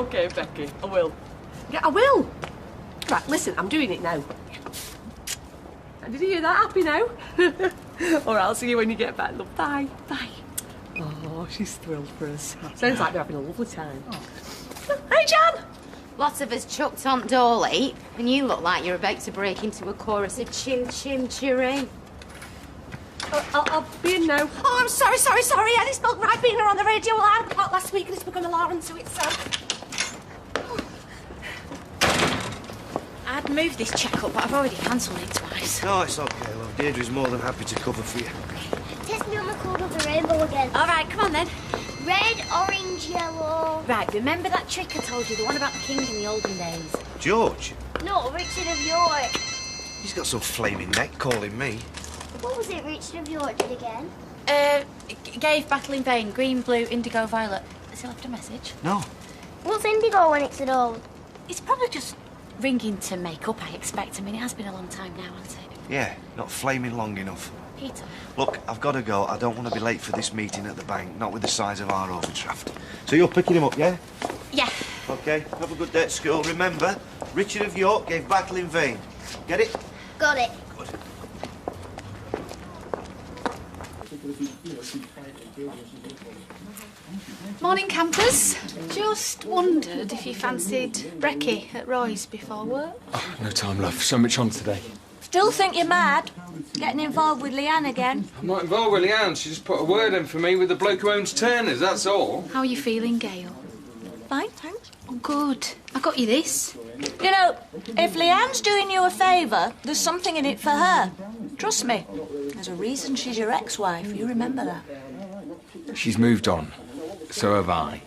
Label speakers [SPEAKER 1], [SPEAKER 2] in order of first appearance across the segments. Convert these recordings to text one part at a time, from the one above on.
[SPEAKER 1] OK, Becky, I will. Yeah, I will. Right, listen, I'm doing it now. Did you hear that? Happy now? All right, I'll see you when you get back, love. Bye. Bye. Oh, she's thrilled for us. Sounds like they're having a lovely time. Hey, Jan!
[SPEAKER 2] Lots of us chucked on Dolly, and you look like you're about to break into a chorus of Chim Chim Chiree.
[SPEAKER 1] I'll be in now.
[SPEAKER 2] Oh, I'm sorry. I just felt right being on the radio alarm clock last week and it's become alarm to itself. I'd moved this check-up, but I've already cancelled it twice.
[SPEAKER 3] No, it's okay, love. Deirdre's more than happy to cover for you.
[SPEAKER 4] Test me on the colour of the rainbow again.
[SPEAKER 2] All right, come on then.
[SPEAKER 4] Red, orange, yellow.
[SPEAKER 2] Right, remember that trick I told you, the one about the king in the olden days?
[SPEAKER 3] George?
[SPEAKER 4] No, Richard of York.
[SPEAKER 3] He's got some flaming neck calling me.
[SPEAKER 4] What was it Richard of York did again?
[SPEAKER 2] Gave battle in vain, green, blue, indigo, violet. Has he left a message?
[SPEAKER 3] No.
[SPEAKER 4] What's indigo when it's at all?
[SPEAKER 2] It's probably just ringing to make up, I expect. I mean, it has been a long time now, hasn't it?
[SPEAKER 3] Yeah, not flaming long enough.
[SPEAKER 2] Peter?
[SPEAKER 3] Look, I've got to go. I don't want to be late for this meeting at the bank, not with the size of our overdraft. So you're picking him up, yeah?
[SPEAKER 2] Yeah.
[SPEAKER 3] OK, have a good day at school. Remember, Richard of York gave battle in vain. Get it?
[SPEAKER 4] Got it.
[SPEAKER 3] Good.
[SPEAKER 5] Morning, campers. Just wondered if you fancied brekkie at Roy's before work.
[SPEAKER 6] Oh, no time, love. So much on today.
[SPEAKER 7] Still think you're mad? Getting involved with Leanne again?
[SPEAKER 6] I'm not involved with Leanne. She just put a word in for me with the bloke who owns Turner's, that's all.
[SPEAKER 5] How are you feeling, Gail?
[SPEAKER 7] Fine, thanks.
[SPEAKER 5] Oh, good. I got you this.
[SPEAKER 7] You know, if Leanne's doing you a favour, there's something in it for her. Trust me. There's a reason she's your ex-wife. You remember that.
[SPEAKER 6] She's moved on. So have I.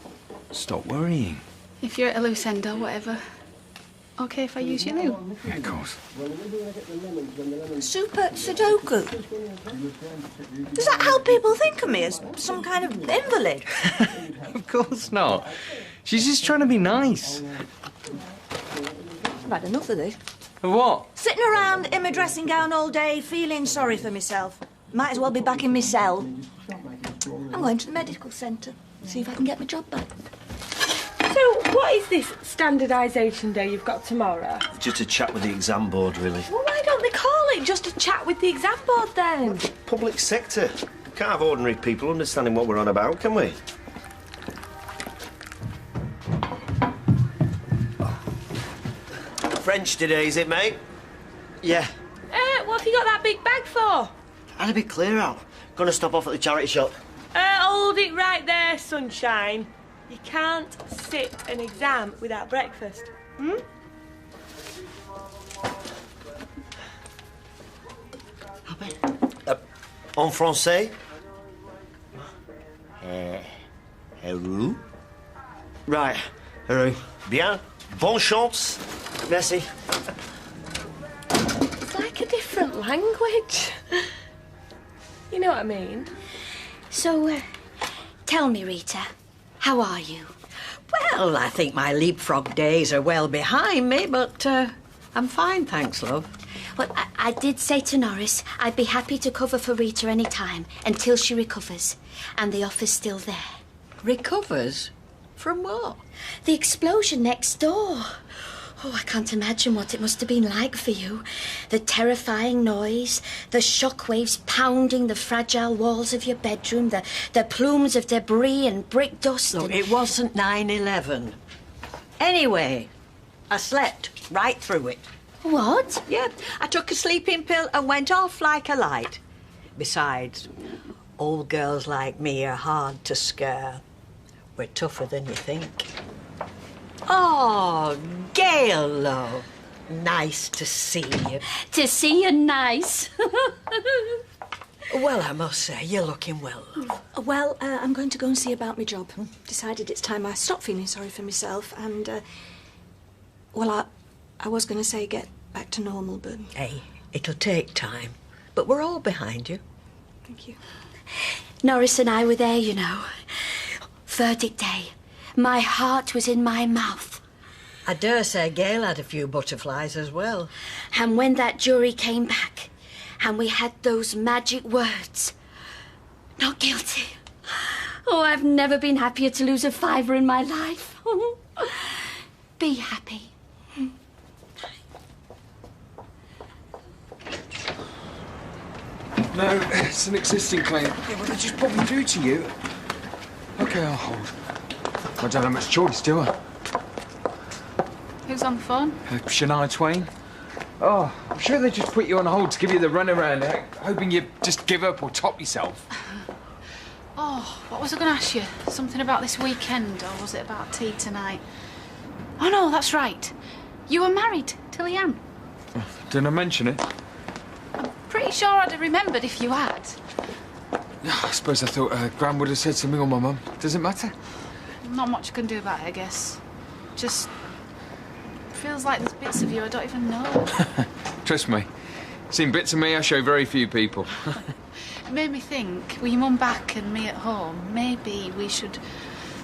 [SPEAKER 6] Stop worrying.
[SPEAKER 5] If you're at a loose end or whatever, OK if I use your loo?
[SPEAKER 6] Yeah, of course.
[SPEAKER 7] Super Sudoku. Does that help people think of me as some kind of invalid?
[SPEAKER 6] Of course not. She's just trying to be nice.
[SPEAKER 7] I've had enough of this.
[SPEAKER 6] What?
[SPEAKER 7] Sitting around in my dressing gown all day, feeling sorry for myself. Might as well be back in my cell. I'm going to the medical centre, see if I can get my job back.
[SPEAKER 1] So, what is this standardisation day you've got tomorrow?
[SPEAKER 3] Just a chat with the exam board, really.
[SPEAKER 1] Well, why don't they call it just a chat with the exam board then?
[SPEAKER 3] Public sector. We can't have ordinary people understanding what we're on about, can we? French today, is it, mate?
[SPEAKER 8] Yeah.
[SPEAKER 1] What have you got that big bag for?
[SPEAKER 8] Had a bit clear out. Gonna stop off at the charity shop.
[SPEAKER 1] Hold it right there, sunshine. You can't sit an exam without breakfast. Hmm?
[SPEAKER 8] En français? Heureux? Right. Heureux.
[SPEAKER 3] Bien. Bonne chance.
[SPEAKER 8] Merci.
[SPEAKER 1] It's like a different language. You know what I mean?
[SPEAKER 2] So, tell me, Rita, how are you?
[SPEAKER 7] Well, I think my leapfrog days are well behind me, but I'm fine, thanks, love.
[SPEAKER 2] Well, I did say to Norris I'd be happy to cover for Rita any time until she recovers, and the offer's still there.
[SPEAKER 7] Recovers? From what?
[SPEAKER 2] The explosion next door. Oh, I can't imagine what it must have been like for you. The terrifying noise, the shockwaves pounding the fragile walls of your bedroom, the plumes of debris and brick dust.
[SPEAKER 7] Look, it wasn't 9/11. Anyway, I slept right through it.
[SPEAKER 2] What?
[SPEAKER 7] Yeah, I took a sleeping pill and went off like a light. Besides, old girls like me are hard to scare. We're tougher than you think. Oh, Gail, love. Nice to see you.
[SPEAKER 2] To see you nice.
[SPEAKER 7] Well, I must say, you're looking well, love.
[SPEAKER 9] Well, I'm going to go and see about my job. Decided it's time I stopped feeling sorry for myself and, well, I was going to say get back to normal, but...
[SPEAKER 7] Hey, it'll take time, but we're all behind you.
[SPEAKER 9] Thank you.
[SPEAKER 2] Norris and I were there, you know. Verdict day. My heart was in my mouth.
[SPEAKER 7] I dare say Gail had a few butterflies as well.
[SPEAKER 2] And when that jury came back, and we had those magic words, not guilty. Oh, I've never been happier to lose a fiver in my life.
[SPEAKER 5] Be happy.
[SPEAKER 6] No, it's an existing claim. Yeah, well, they just put me through to you. OK, I'll hold. I don't have much choice, do I?
[SPEAKER 5] Who's on the phone?
[SPEAKER 6] Shania Twain. Oh, I'm sure they just put you on hold to give you the runaround, hoping you'd just give up or top yourself.
[SPEAKER 5] Oh, what was I going to ask you? Something about this weekend, or was it about tea tonight? Oh, no, that's right. You were married to Leanne.
[SPEAKER 6] Didn't I mention it?
[SPEAKER 5] Pretty sure I'd have remembered if you had.
[SPEAKER 6] I suppose I thought Gran would have said something, or my mum. Does it matter?
[SPEAKER 5] Not much you can do about it, I guess. Just feels like there's bits of you I don't even know.
[SPEAKER 6] Trust me. Seen bits of me I show very few people.
[SPEAKER 5] It made me think, with your mum back and me at home, maybe we should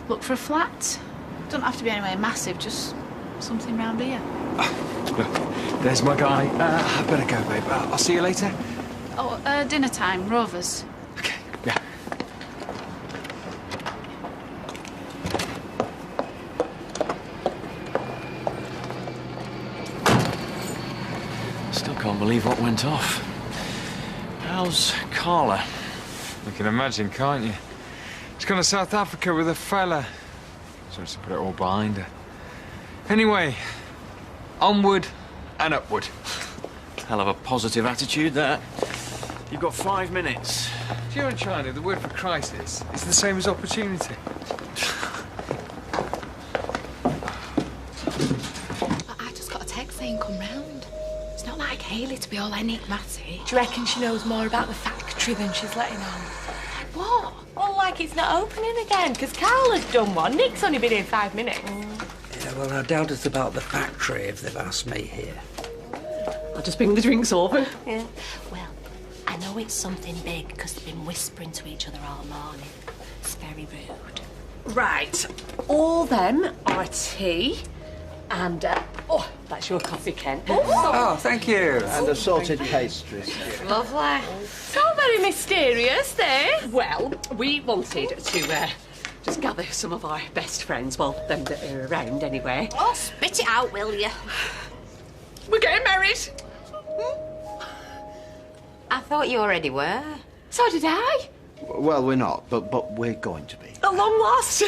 [SPEAKER 5] look for a flat. Doesn't have to be anywhere massive, just something round here.
[SPEAKER 6] Look, there's my guy. I better go, babe. I'll see you later.
[SPEAKER 5] Oh, dinner time, Rovers.
[SPEAKER 6] OK, yeah.
[SPEAKER 10] Still can't believe what went off. How's Carla?
[SPEAKER 6] You can imagine, can't you? She's gone to South Africa with a fella. So to put it all behind her. Anyway, onward and upward.
[SPEAKER 10] Hell of a positive attitude, that. You've got 5 minutes.
[SPEAKER 6] If you're in China, the word for crisis is the same as opportunity.
[SPEAKER 11] I just got a text saying come round. It's not like Hayley to be all enigmatic.
[SPEAKER 1] Do you reckon she knows more about the factory than she's letting on?
[SPEAKER 11] What?
[SPEAKER 1] Well, like it's not opening again, because Carla's done one. Nick's only been here 5 minutes.
[SPEAKER 12] Yeah, well, I doubt it's about the factory if they've asked me here.
[SPEAKER 1] I'll just bring the drinks over.
[SPEAKER 11] Yeah. Well, I know it's something big because they've been whispering to each other all morning. It's very rude.
[SPEAKER 1] Right. All them are tea. And, oh, that's your coffee, Ken.
[SPEAKER 12] Oh, thank you.
[SPEAKER 8] And assorted pastries.
[SPEAKER 11] Lovely.
[SPEAKER 1] So very mysterious, this. Well, we wanted to just gather some of our best friends, well, them that are around anyway.
[SPEAKER 11] Oh, spit it out, will you?
[SPEAKER 1] We're getting married.
[SPEAKER 11] I thought you already were.
[SPEAKER 1] So did I.
[SPEAKER 3] Well, we're not, but we're going to be.
[SPEAKER 1] At long last.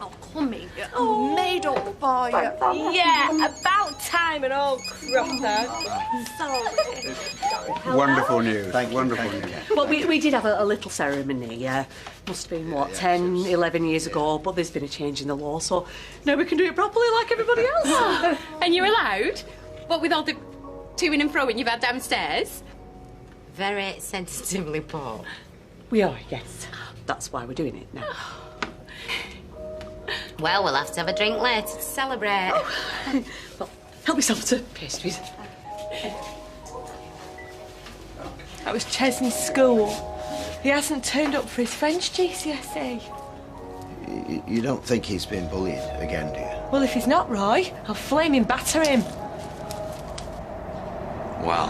[SPEAKER 11] Oh, come here. Oh, made up for you.
[SPEAKER 1] Yeah, about time and all cropper. Sorry.
[SPEAKER 13] Wonderful news. Wonderful news.
[SPEAKER 1] Well, we did have a little ceremony. Must have been, what, 10, 11 years ago, but there's been a change in the law, so now we can do it properly like everybody else.
[SPEAKER 11] And you're allowed? What with all the to-ing and fro-ing you've had downstairs? Very sensitively put.
[SPEAKER 1] We are, yes. That's why we're doing it now.
[SPEAKER 11] Well, we'll have to have a drink later to celebrate.
[SPEAKER 1] Well, help yourself to pastries. That was Chesney's school. He hasn't turned up for his French GCSE.
[SPEAKER 3] You don't think he's been bullied again, do you?
[SPEAKER 1] Well, if he's not, Roy, I'll flaming batter him.
[SPEAKER 10] Well,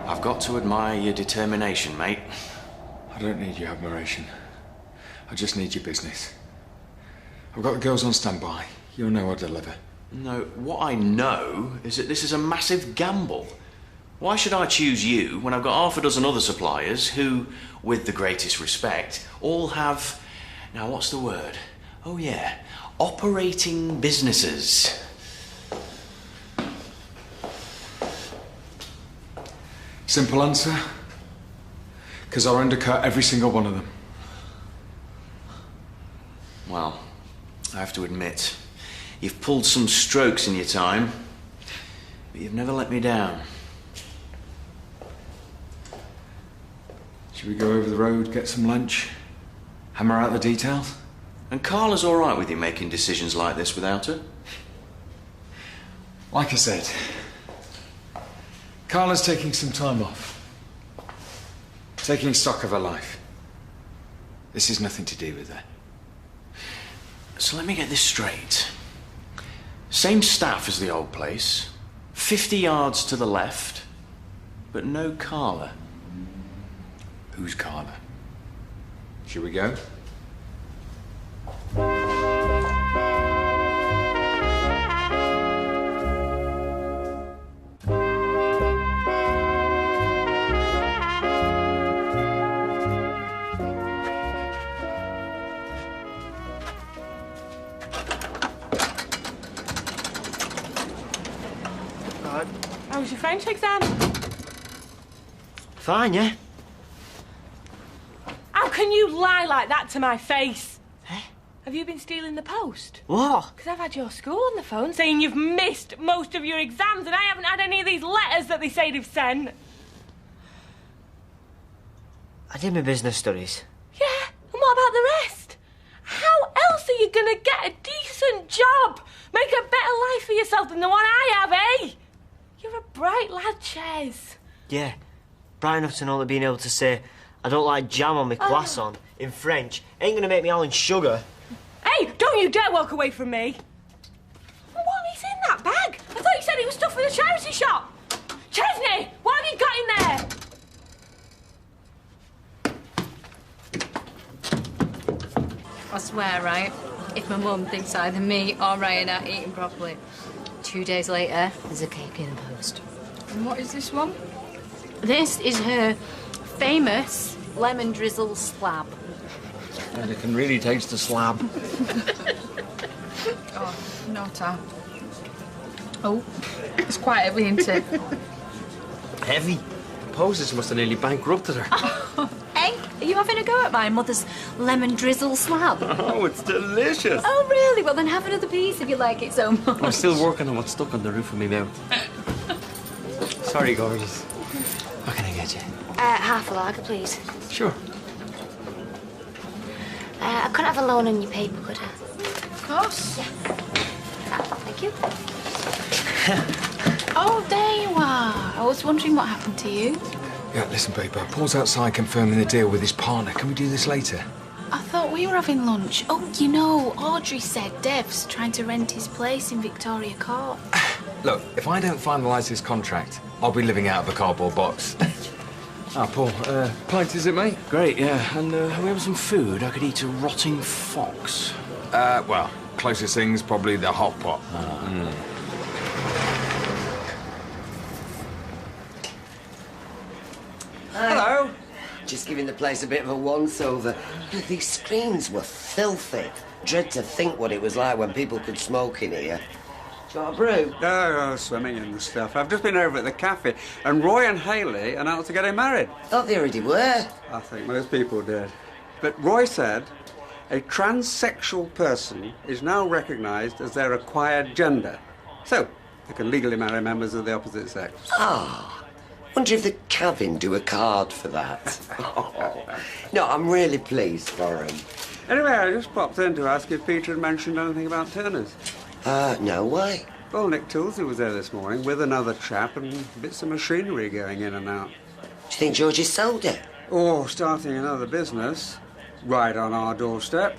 [SPEAKER 10] I've got to admire your determination, mate.
[SPEAKER 6] I don't need your admiration. I just need your business. I've got the girls on standby. You'll know I'll deliver.
[SPEAKER 10] No, what I know is that this is a massive gamble. Why should I choose you when I've got half a dozen other suppliers who, with the greatest respect, all have... Now, what's the word? Oh, yeah. Operating businesses.
[SPEAKER 6] Simple answer. Because I'll undercut every single one of them.
[SPEAKER 10] Well, I have to admit, you've pulled some strokes in your time, but you've never let me down.
[SPEAKER 6] Should we go over the road, get some lunch, hammer out the details?
[SPEAKER 10] And Carla's all right with you making decisions like this without her?
[SPEAKER 6] Like I said, Carla's taking some time off. Taking stock of her life. This is nothing to do with her.
[SPEAKER 10] So let me get this straight. Same staff as the old place, 50 yards to the left, but no Carla.
[SPEAKER 6] Who's Carla? Should we go?
[SPEAKER 1] How was your French exam?
[SPEAKER 14] Fine, yeah?
[SPEAKER 1] How can you lie like that to my face? Have you been stealing the post?
[SPEAKER 14] What?
[SPEAKER 1] Because I've had your school on the phone saying you've missed most of your exams and I haven't had any of these letters that they say they've sent.
[SPEAKER 14] I did my business studies.
[SPEAKER 1] Yeah, and what about the rest? How else are you going to get a decent job? Make a better life for yourself than the one I have, eh? You're a bright lad, Ches.
[SPEAKER 14] Yeah, bright enough to know that being able to say, I don't like jam on my croissant in French ain't going to make me all in sugar.
[SPEAKER 1] Hey, don't you dare walk away from me. What is in that bag? I thought you said it was stuff for the charity shop. Chesney, what have you got in there?
[SPEAKER 15] I swear, right, if my mum thinks either me or Ryan are eating properly, 2 days later, there's a cake in the post. And what is this one? This is her famous lemon drizzle slab.
[SPEAKER 12] And it can really taste the slab.
[SPEAKER 15] Oh, no time. Oh, it's quite heavy, isn't it?
[SPEAKER 12] Heavy. Posters must have nearly bankrupted her.
[SPEAKER 15] Hey, are you having a go at my mother's lemon drizzle slab?
[SPEAKER 12] Oh, it's delicious.
[SPEAKER 15] Oh, really? Well, then have another piece if you like it so much.
[SPEAKER 12] I'm still working on what's stuck on the roof of my mouth. Sorry, gorgeous. What can I get you?
[SPEAKER 4] Half a lager, please.
[SPEAKER 12] Sure.
[SPEAKER 4] I couldn't have a loan on your paper, could I?
[SPEAKER 15] Of course.
[SPEAKER 4] Yeah. Thank you.
[SPEAKER 5] Oh, there you are. I was wondering what happened to you.
[SPEAKER 6] Yeah, listen, Paper. Paul's outside confirming the deal with his partner. Can we do this later?
[SPEAKER 5] I thought we were having lunch. Oh, you know, Audrey said Dev's trying to rent his place in Victoria Court.
[SPEAKER 6] Look, if I don't finalise this contract, I'll be living out of a cardboard box.
[SPEAKER 10] Paul, pint is it, mate? Great, yeah. And we have some food. I could eat a rotting fox.
[SPEAKER 6] Well, closest thing's probably the hot pot.
[SPEAKER 16] Hello. Just giving the place a bit of a once-over. Look, these screens were filthy. Dread to think what it was like when people could smoke in here. Do you want a brew?
[SPEAKER 13] Oh, swimming and stuff. I've just been over at the cafe, and Roy and Hayley announced they're getting married.
[SPEAKER 16] Thought they already were.
[SPEAKER 13] I think most people did. But Roy said a transsexual person is now recognised as their acquired gender. So, they can legally marry members of the opposite sex.
[SPEAKER 16] Ah, wonder if the Cavin do a card for that. No, I'm really pleased for him.
[SPEAKER 13] Anyway, I just popped in to ask if Peter had mentioned anything about Turner's.
[SPEAKER 16] No, why?
[SPEAKER 13] Well, Nick Toolsy was there this morning with another chap and bits of machinery going in and out.
[SPEAKER 16] Do you think Georgie sold it?
[SPEAKER 13] Or starting another business right on our doorstep.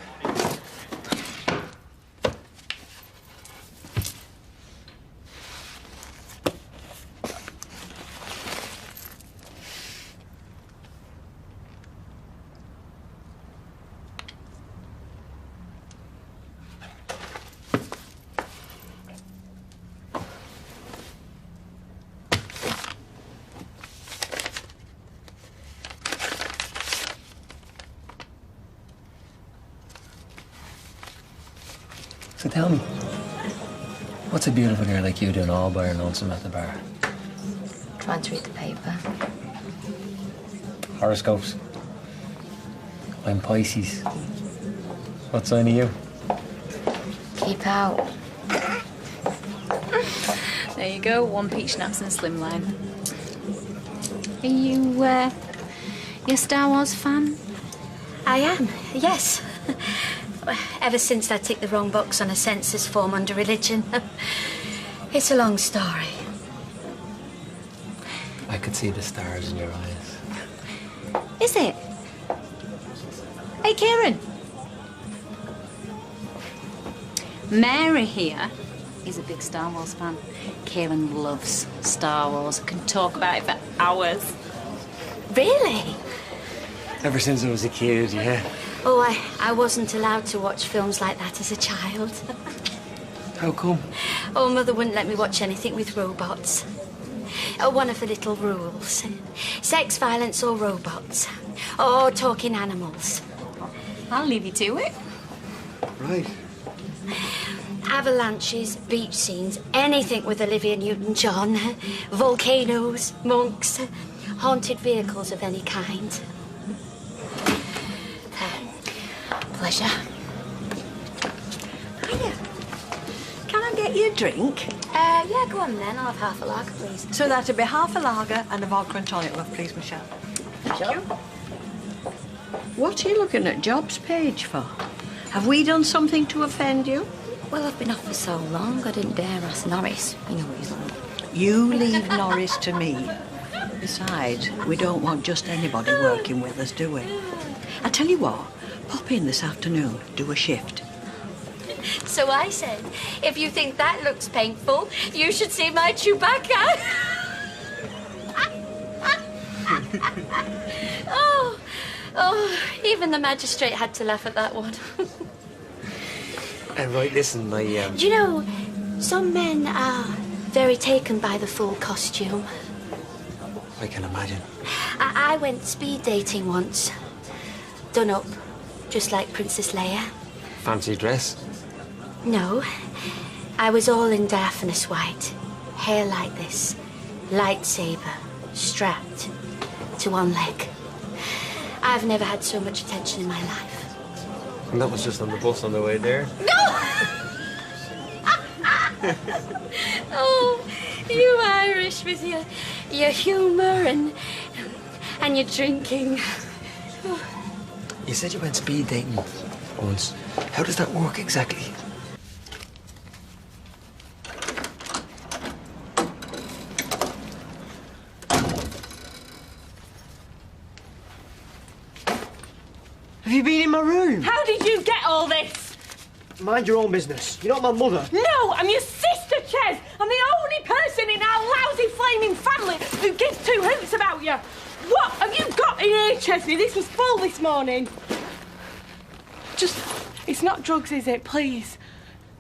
[SPEAKER 17] So tell me, what's a beautiful girl like you doing all by her lonesome at the bar?
[SPEAKER 4] Trying to read the paper.
[SPEAKER 17] Horoscopes. I'm Pisces. What sign are you?
[SPEAKER 4] Keep out.
[SPEAKER 15] There you go, one peach schnapps and slimline. Are you, you a Star Wars fan?
[SPEAKER 2] I am, yes. Ever since I ticked the wrong box on a census form under religion. It's a long story.
[SPEAKER 17] I could see the stars in your eyes.
[SPEAKER 2] Is it? Hey, Kieran.
[SPEAKER 15] Mary here is a big Star Wars fan. Kieran loves Star Wars. Can talk about it for hours.
[SPEAKER 2] Really?
[SPEAKER 17] Ever since I was a kid, yeah.
[SPEAKER 2] Oh, I wasn't allowed to watch films like that as a child.
[SPEAKER 17] How come?
[SPEAKER 2] Oh, Mother wouldn't let me watch anything with robots. Oh, one of the little rules. Sex, violence or robots. Or talking animals.
[SPEAKER 15] I'll leave you to it.
[SPEAKER 17] Right.
[SPEAKER 2] Avalanches, beach scenes, anything with Olivia Newton-John, volcanoes, monks, haunted vehicles of any kind. Pleasure.
[SPEAKER 7] Hiya. Can I get you a drink?
[SPEAKER 2] Yeah, go on then. I'll have half a lager, please.
[SPEAKER 7] So that'll be half a lager and a vodka and tonic, love, please, Michelle.
[SPEAKER 2] Thank you.
[SPEAKER 7] What are you looking at Job's page for? Have we done something to offend you?
[SPEAKER 2] Well, I've been off for so long, I didn't dare ask Norris. You know what he's like.
[SPEAKER 7] You leave Norris to me. Besides, we don't want just anybody working with us, do we? I tell you what, pop in this afternoon, do a shift.
[SPEAKER 2] So I said, if you think that looks painful, you should see my Chewbacca. Oh, even the magistrate had to laugh at that one.
[SPEAKER 17] Right, listen,
[SPEAKER 2] Do you know, some men are very taken by the full costume.
[SPEAKER 17] I can imagine.
[SPEAKER 2] I went speed dating once. Done up, just like Princess Leia.
[SPEAKER 17] Fancy dress?
[SPEAKER 2] No, I was all in diaphanous white. Hair like this, lightsaber, strapped to one leg. I've never had so much attention in my life.
[SPEAKER 17] And that was just on the bus on the way there?
[SPEAKER 2] No! Oh, you Irish with your humour and your drinking.
[SPEAKER 17] You said you went speed dating once. How does that work exactly?
[SPEAKER 14] Have you been in my room?
[SPEAKER 11] How did you get all this?
[SPEAKER 14] Mind your own business. You're not my mother.
[SPEAKER 11] No, I'm your sister, Ches. I'm the only person in our lousy flaming family who gives two hoots about you. What have you got in here, Chesney? This was full this morning.
[SPEAKER 1] Just, it's not drugs, is it? Please.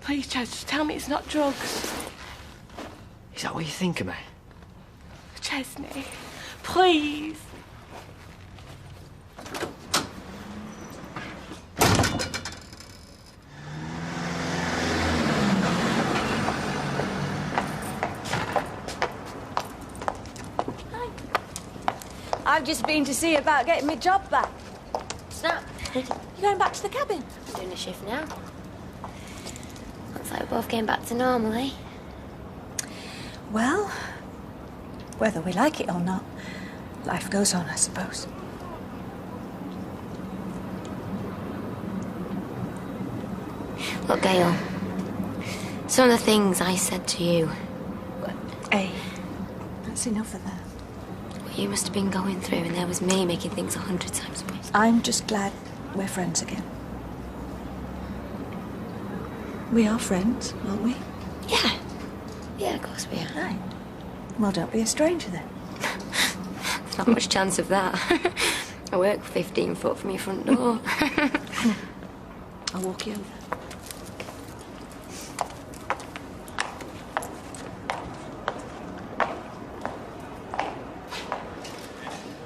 [SPEAKER 1] Please, Ches, just tell me it's not drugs.
[SPEAKER 14] Is that what you think of me?
[SPEAKER 1] Chesney, please.
[SPEAKER 9] I've just been to see about getting my job back.
[SPEAKER 2] Snap.
[SPEAKER 9] You going back to the cabin?
[SPEAKER 2] I'm doing a shift now. Looks like we're both getting back to normal, eh?
[SPEAKER 9] Well, whether we like it or not, life goes on, I suppose.
[SPEAKER 2] Look, Gail, some of the things I said to you...
[SPEAKER 9] Hey, that's enough of that.
[SPEAKER 2] You must have been going through, and there was me making things 100 times worse.
[SPEAKER 9] I'm just glad we're friends again. We are friends, aren't we?
[SPEAKER 2] Yeah. Yeah, of course we are.
[SPEAKER 9] Right. Well, don't be a stranger then.
[SPEAKER 2] There's not much chance of that. I work 15 foot from your front door.
[SPEAKER 9] I'll walk you over.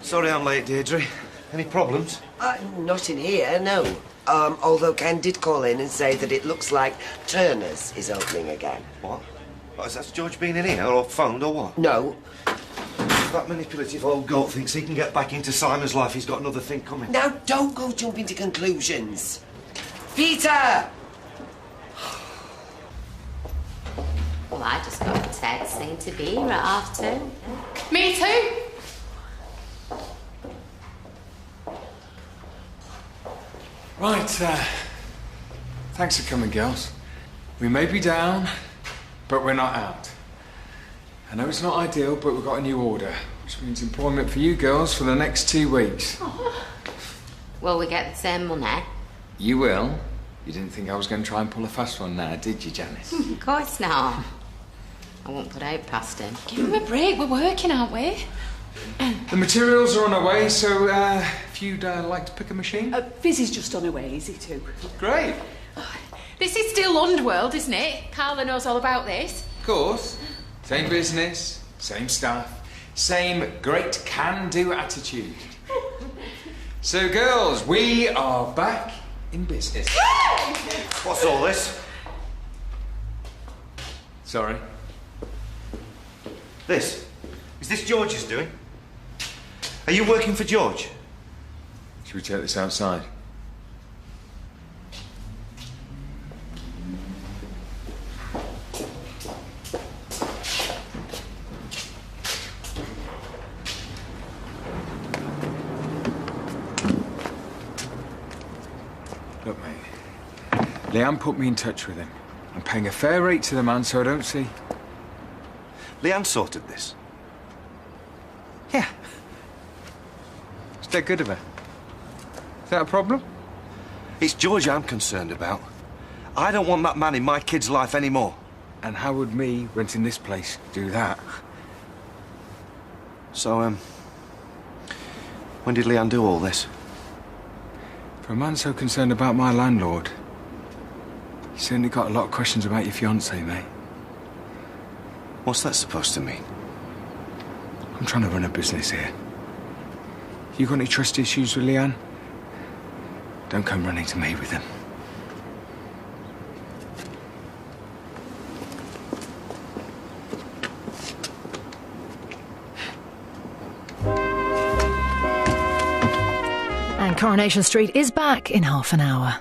[SPEAKER 3] Sorry I'm late, Deirdre. Any problems?
[SPEAKER 16] Not in here, no. Although Ken did call in and say that it looks like Turner's is opening again.
[SPEAKER 3] What? Has that George been in here or phoned or what?
[SPEAKER 16] No.
[SPEAKER 3] That manipulative old goat thinks he can get back into Simon's life. He's got another thing coming.
[SPEAKER 16] Now, don't go jumping to conclusions. Peter!
[SPEAKER 4] Well, I just got a text saying to be here at 2:30.
[SPEAKER 5] Me too.
[SPEAKER 6] Right, thanks for coming, girls. We may be down, but we're not out. I know it's not ideal, but we've got a new order, which means employment for you girls for the next 2 weeks.
[SPEAKER 4] Will we get the same money?
[SPEAKER 6] You will. You didn't think I was going to try and pull a fast one now, did you, Janice?
[SPEAKER 4] Of course not. I won't put out past him.
[SPEAKER 5] Give him a break. We're working, aren't we?
[SPEAKER 6] The materials are on our way, so if you'd like to pick a machine.
[SPEAKER 11] Fizzy's just on her way, is he too?
[SPEAKER 6] Great.
[SPEAKER 5] This is still Underworld, isn't it? Carla knows all about this.
[SPEAKER 6] Of course. Same business, same staff, same great can-do attitude. So, girls, we are back in business.
[SPEAKER 3] What's all this?
[SPEAKER 6] Sorry.
[SPEAKER 3] Is this George's doing? Are you working for George?
[SPEAKER 6] Should we take this outside? Look, mate. Leanne put me in touch with him. I'm paying a fair rate to the man, so I don't see...
[SPEAKER 3] Leanne sorted this.
[SPEAKER 6] Yeah. It's dead good of her. Is that a problem?
[SPEAKER 3] It's George I'm concerned about. I don't want that man in my kid's life anymore.
[SPEAKER 6] And how would me renting this place do that?
[SPEAKER 3] So, when did Leanne do all this?
[SPEAKER 6] For a man so concerned about my landlord, you certainly got a lot of questions about your fiancée, mate.
[SPEAKER 3] What's that supposed to mean?
[SPEAKER 6] I'm trying to run a business here. You got any trust issues with Leanne? Don't come running to me with them.
[SPEAKER 18] And Coronation Street is back in half an hour.